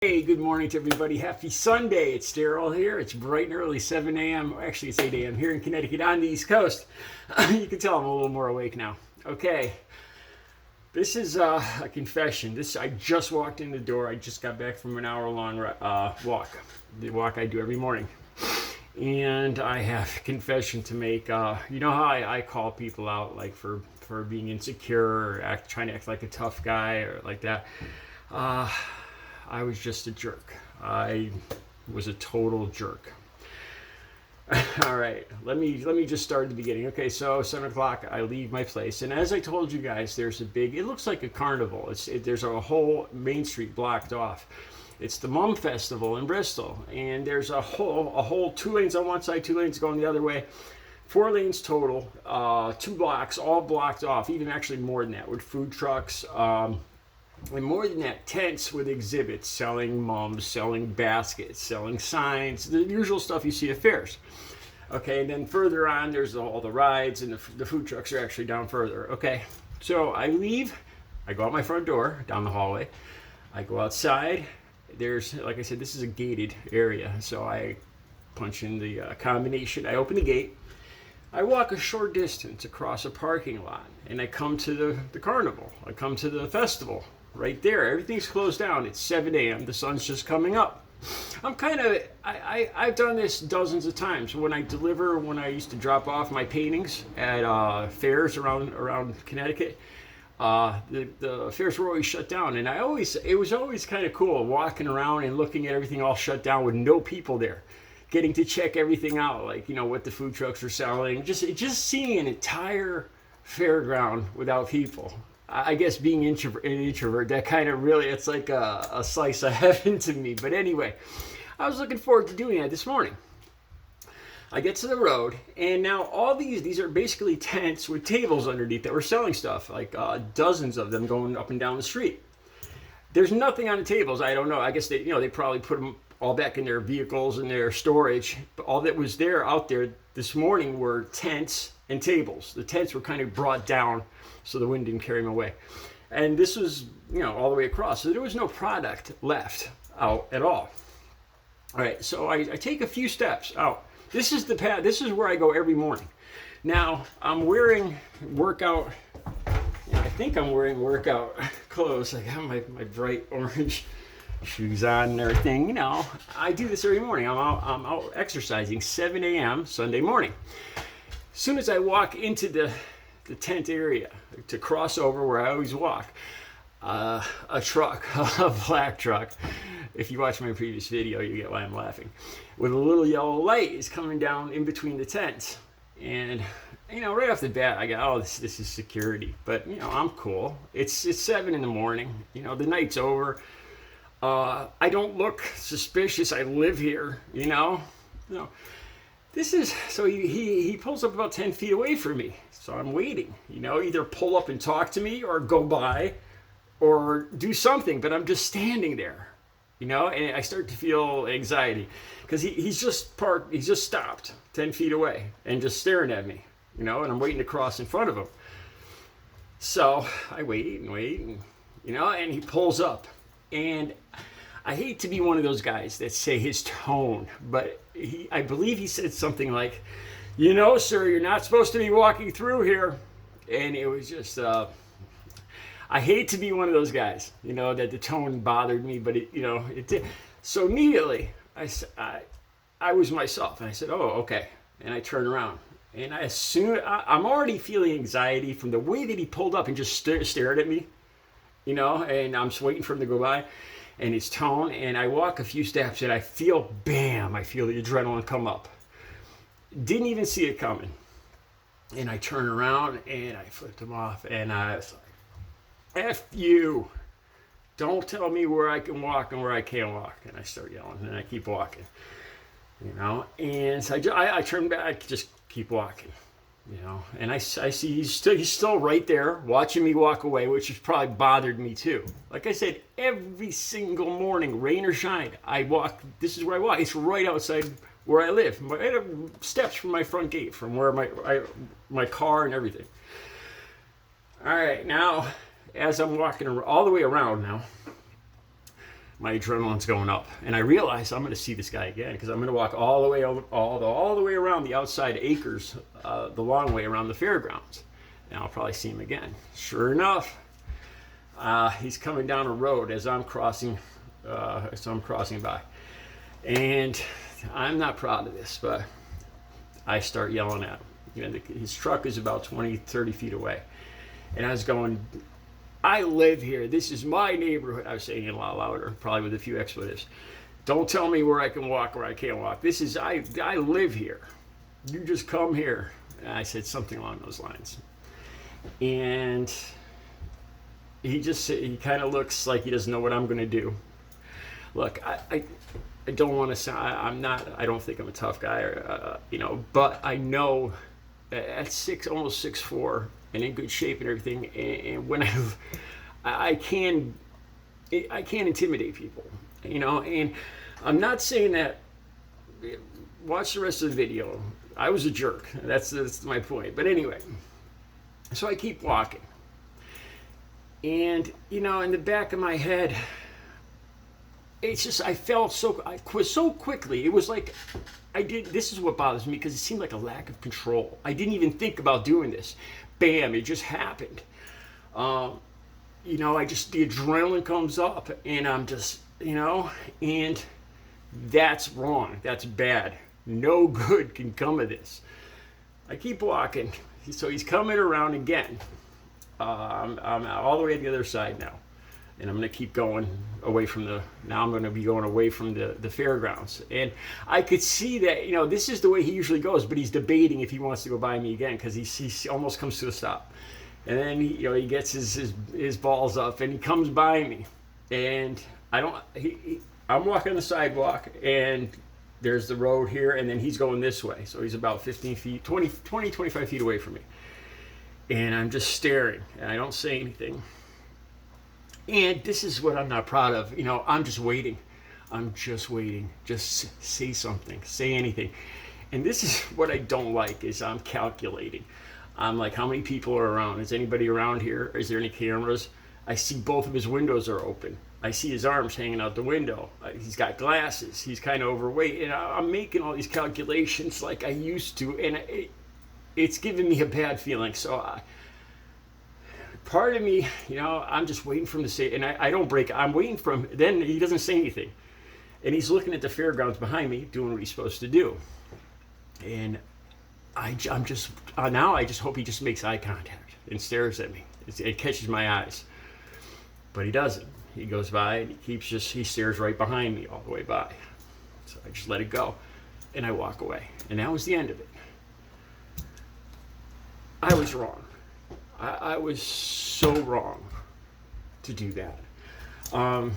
Hey, good morning to everybody. Happy Sunday. It's Daryl here. It's bright and early, 7 a.m. Actually, it's 8 a.m. here in Connecticut on the East Coast. You can tell I'm a little more awake now. Okay, this is a confession. I just walked in the door. I just got back from an hour-long walk, the walk I do every morning. And I have a confession to make. You know how I call people out like for being insecure or trying to act like a tough guy or like that. I was just a jerk. I was a total jerk. All right, let me just start at the beginning. Okay, so 7 o'clock, I leave my place, and as I told you guys, there's a big. It looks like a carnival. There's a whole Main Street blocked off. It's the Mum Festival in Bristol, and there's a whole 2 lanes on one side, 2 lanes going the other way. 4 lanes total, 2 blocks, all blocked off. Even actually more than that, with food trucks. And more than that, tents with exhibits, selling mums, selling baskets, selling signs, the usual stuff you see at fairs. Okay, and then further on, there's all the rides, and the food trucks are actually down further. Okay, so I leave, I go out my front door, down the hallway, I go outside. There's, like I said, this is a gated area, so I punch in the combination, I open the gate, I walk a short distance across a parking lot, and I come to the carnival, I come to the festival. Right there, everything's closed down. It's 7 a.m. The sun's just coming up. I've done this dozens of times. When I used to drop off my paintings at fairs around Connecticut, the fairs were always shut down. And it was always kind of cool walking around and looking at everything all shut down with no people there. Getting to check everything out, like, you know, what the food trucks are selling. Just seeing an entire fairground without people. I guess being an introvert, that kind of really, it's like a slice of heaven to me. But anyway, I was looking forward to doing that this morning. I get to the road, and now all these are basically tents with tables underneath that were selling stuff, like dozens of them going up and down the street. There's nothing on the tables. I don't know. I guess they probably put them all back in their vehicles and their storage. But all that was out there this morning were tents and tables. The tents were kind of brought down so the wind didn't carry them away. And this was, all the way across. So there was no product left out at all. All right, so I take a few steps out. This is the path. This is where I go every morning. Now, I'm wearing workout, I think I'm wearing workout clothes. I got my bright orange shoes on and everything. I do this every morning. I'm out exercising 7 a.m. Sunday morning. As soon as I walk into the tent area to cross over where I always walk, a truck, a black truck, if you watch my previous video, you get why I'm laughing, with a little yellow light is coming down in between the tents. And, right off the bat, I go, this is security. But, I'm cool. It's 7 in the morning. The night's over. I don't look suspicious. I live here, This is, so he pulls up about 10 feet away from me. So I'm waiting, either pull up and talk to me or go by or do something, but I'm just standing there, and I start to feel anxiety because he's just stopped 10 feet away and just staring at me, and I'm waiting to cross in front of him. So I wait and and he pulls up, and I hate to be one of those guys that say his tone, but I believe he said something like, sir, you're not supposed to be walking through here. And it was just, I hate to be one of those guys, that the tone bothered me, but it did. So immediately I was myself, and I said, oh, okay. And I turned around, and I'm already feeling anxiety from the way that he pulled up and just stared at me, and I'm just waiting for him to go by. And his tone, and I walk a few steps, and I feel the adrenaline come up. Didn't even see it coming. And I turn around, and I flipped him off, and I was like, F you. Don't tell me where I can walk and where I can't walk. And I start yelling, and I keep walking, And so I turn back, just keep walking. And I see he's still right there watching me walk away, which has probably bothered me too. Like I said, every single morning, rain or shine, I walk. This is where I walk. It's right outside where I live. I have steps from my front gate, from where my car and everything. All right, now as I'm walking all the way around now, my adrenaline's going up, and I realize I'm going to see this guy again because I'm going to walk all the way over, all the way around the outside acres, the long way around the fairgrounds, and I'll probably see him again. Sure enough, he's coming down a road as I'm crossing by, and I'm not proud of this, but I start yelling at him. You know, his truck is about 20, 30 feet away, and I was going, I live here. This is my neighborhood. I was saying it a lot louder, probably with a few expletives. Don't tell me where I can walk, where I can't walk. This is, I live here. You just come here. And I said something along those lines. And he kind of looks like he doesn't know what I'm going to do. Look, I don't want to sound, I don't think I'm a tough guy, you know, but I know at almost 6'4", and in good shape and everything, and when I can intimidate people, you know. And I'm not saying that. Watch the rest of the video. I was a jerk. That's my point. But anyway, so I keep walking, and you know, in the back of my head, it's just I quit so quickly. It was like this is what bothers me, because it seemed like a lack of control. I didn't even think about doing this. Bam, it just happened. You know, the adrenaline comes up, and I'm just, you know, and that's wrong. That's bad. No good can come of this. I keep walking. So he's coming around again. I'm all the way to the other side now. And I'm going to keep going away from now I'm going to be going away from the fairgrounds. And I could see that, you know, this is the way he usually goes, but he's debating if he wants to go by me again, because he almost comes to a stop. And then, he gets his balls up, and he comes by me. And I'm walking the sidewalk, and there's the road here, and then he's going this way. So he's about 15 feet, 25 feet away from me. And I'm just staring, and I don't say anything. And this is what I'm not proud of. You know, I'm just waiting. I'm just waiting. Just say something. Say anything. And this is what I don't like, is I'm calculating. I'm like, how many people are around? Is anybody around here? Is there any cameras? I see both of his windows are open. I see his arms hanging out the window. He's got glasses. He's kind of overweight. And I'm making all these calculations like I used to. And it's giving me a bad feeling. So part of me, you know, I'm just waiting for him to say, and I don't break. I'm waiting for him. Then he doesn't say anything. And he's looking at the fairgrounds behind me, doing what he's supposed to do. And I'm just, now I just hope he just makes eye contact and stares at me. It catches my eyes. But he doesn't. He goes by, and he stares right behind me all the way by. So I just let it go. And I walk away. And that was the end of it. I was wrong. I was so wrong to do that. All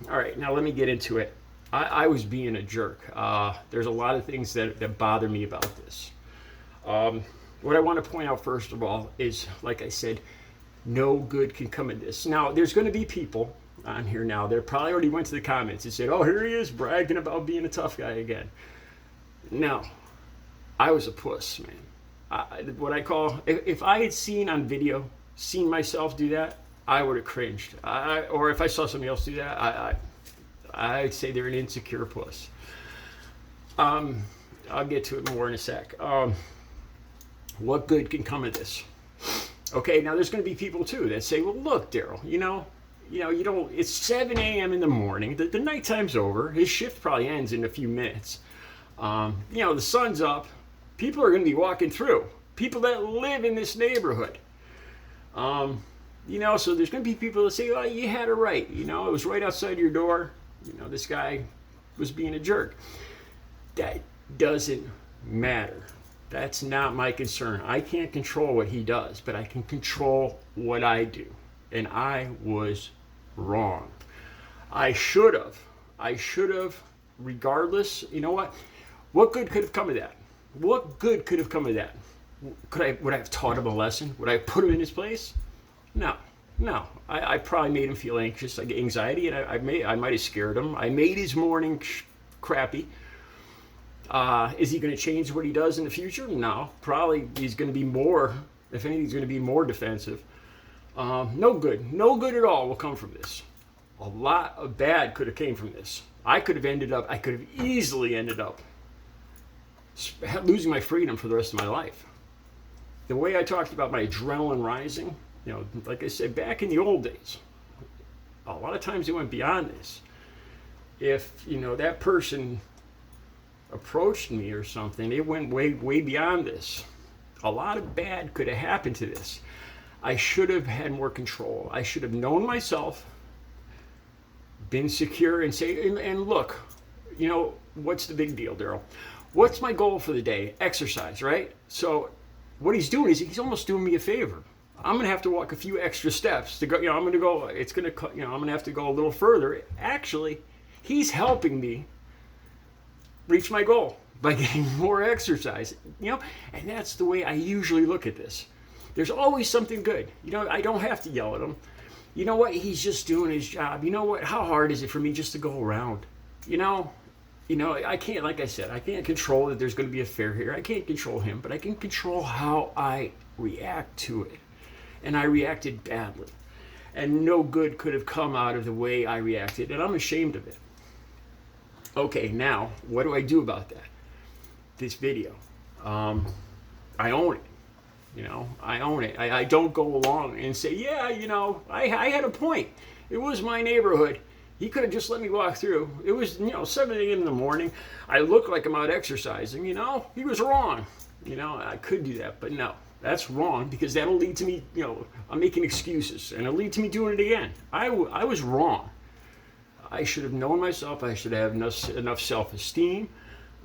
right, now let me get into it. I was being a jerk. There's a lot of things that bother me about this. What I want to point out first of all is, like I said, no good can come of this. Now, there's going to be people on here now that probably already went to the comments and said, oh, here he is bragging about being a tough guy again. No, I was a puss, man. What I call, if I had seen myself do that, I would have cringed. Or if I saw somebody else do that, I'd say they're an insecure puss. I'll get to it more in a sec. What good can come of this? Okay, now there's going to be people too that say, well, look, Daryl, you don't, it's 7 a.m. in the morning. The nighttime's over. His shift probably ends in a few minutes. The sun's up. People are going to be walking through. People that live in this neighborhood. So there's going to be people that say, oh, you had it right. It was right outside your door. This guy was being a jerk. That doesn't matter. That's not my concern. I can't control what he does, but I can control what I do. And I was wrong. I should have, regardless. You know what? What good could have come of that? What good could have come of that? Would I have taught him a lesson? Would I have put him in his place? No. I probably made him feel anxious, like anxiety, and I might have scared him. I made his morning crappy. Is he going to change what he does in the future? No. Probably he's going to be more, if anything, he's going to be more defensive. No good at all will come from this. A lot of bad could have came from this. I could have easily ended up losing my freedom for the rest of my life. The way I talked about my adrenaline rising, like I said, back in the old days, a lot of times it went beyond this. If, that person approached me or something, it went way, way beyond this. A lot of bad could have happened to this. I should have had more control. I should have known myself, been secure, and say, and look, what's the big deal, Daryl? What's my goal for the day? Exercise, right? So what he's doing is he's almost doing me a favor. I'm going to have to walk a few extra steps to go, I'm going to have to go a little further. Actually, he's helping me reach my goal by getting more exercise, and that's the way I usually look at this. There's always something good. I don't have to yell at him. You know what? He's just doing his job. You know what? How hard is it for me just to go around? I can't, like I said, I can't control that there's going to be a fair here. I can't control him, but I can control how I react to it. And I reacted badly. And no good could have come out of the way I reacted, and I'm ashamed of it. Okay, now, what do I do about that? This video. I own it. I own it. I don't go along and say, yeah, I had a point. It was my neighborhood. He could have just let me walk through. It was, 7 a.m. in the morning. I look like I'm out exercising, he was wrong. I could do that, but no, that's wrong, because that'll lead to me, I'm making excuses, and it'll lead to me doing it again. I was wrong. I should have known myself. I should have enough self-esteem,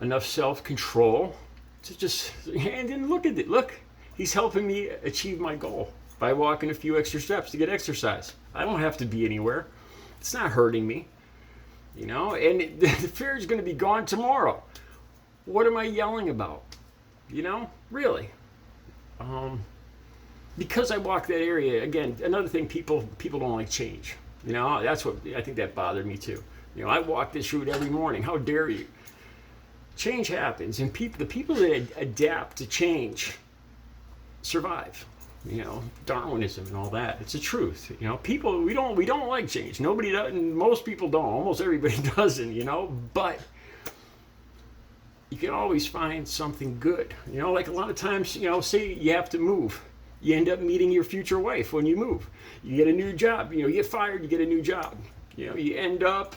enough self-control to just, and then look at it. Look, he's helping me achieve my goal by walking a few extra steps to get exercise. I don't have to be anywhere. It's not hurting me, and the fear is going to be gone tomorrow. What am I yelling about? Really. Because I walk that area, again, another thing, people don't like change. That's what, I think that bothered me too. I walk this route every morning. How dare you? Change happens, and the people that adapt to change survive. Darwinism and all that. It's the truth. People, we don't like change. Nobody does, and most people don't. Almost everybody doesn't, but you can always find something good. Like a lot of times, say you have to move. You end up meeting your future wife when you move. You get a new job. You get fired, you get a new job. You end up,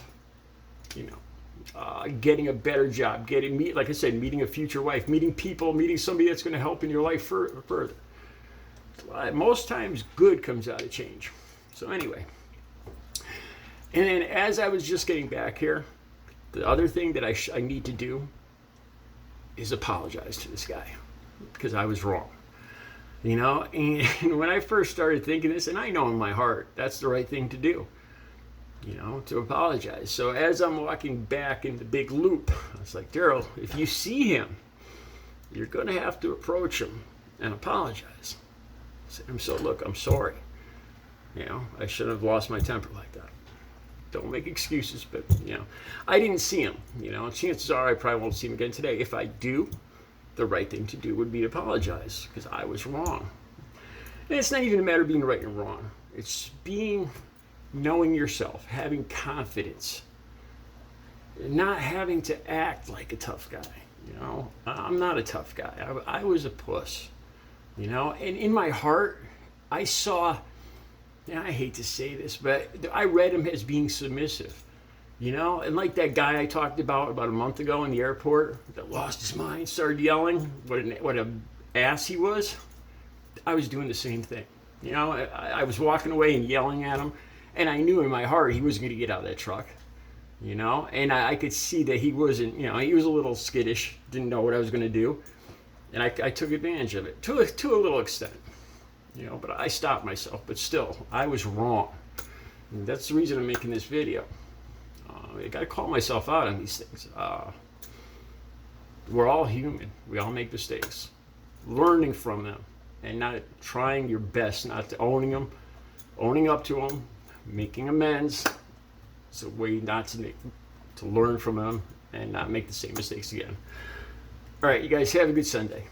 getting a better job, like I said, meeting a future wife, meeting people, meeting somebody that's going to help in your life further. Most times good comes out of change. So anyway, and then as I was just getting back here, the other thing that I need to do is apologize to this guy, because I was wrong. And when I first started thinking this, and I know in my heart that's the right thing to do, to apologize. So as I'm walking back in the big loop, I was like, Daryl, if you see him, you're going to have to approach him and apologize. I'm sorry. I shouldn't have lost my temper like that. Don't make excuses, but, I didn't see him. Chances are I probably won't see him again today. If I do, the right thing to do would be to apologize, because I was wrong. And it's not even a matter of being right and wrong. It's knowing yourself, having confidence, not having to act like a tough guy. I'm not a tough guy. I was a puss. And in my heart, I saw, I hate to say this, but I read him as being submissive. And like that guy I talked about a month ago in the airport that lost his mind, started yelling, what an ass he was. I was doing the same thing. I was walking away and yelling at him, and I knew in my heart he wasn't going to get out of that truck. And I could see that he wasn't, he was a little skittish, didn't know what I was going to do. And I took advantage of it to a little extent, but I stopped myself. But still, I was wrong. And that's the reason I'm making this video. I got to call myself out on these things. We're all human. We all make mistakes. Learning from them and not trying your best not to owning up to them, making amends. It's a way not to learn from them and not make the same mistakes again. All right, you guys have a good Sunday.